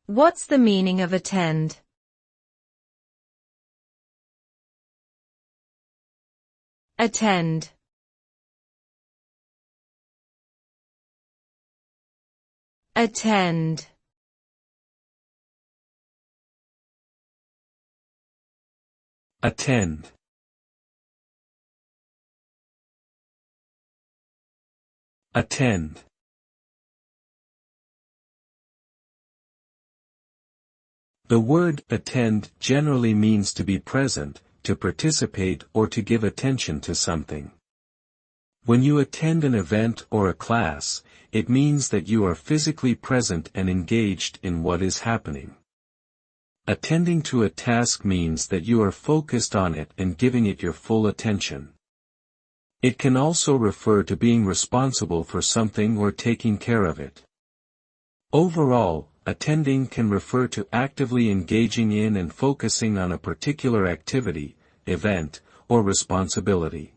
What's the meaning of attend? Attend. Attend. Attend. Attend. The word attend generally means to be present, to participate or to give attention to something. When you attend an event or a class, it means that you are physically present and engaged in what is happening. Attending to a task means that you are focused on it and giving it your full attention. It can also refer to being responsible for something or taking care of it. Overall, attending can refer to actively engaging in and focusing on a particular activity, event, or responsibility.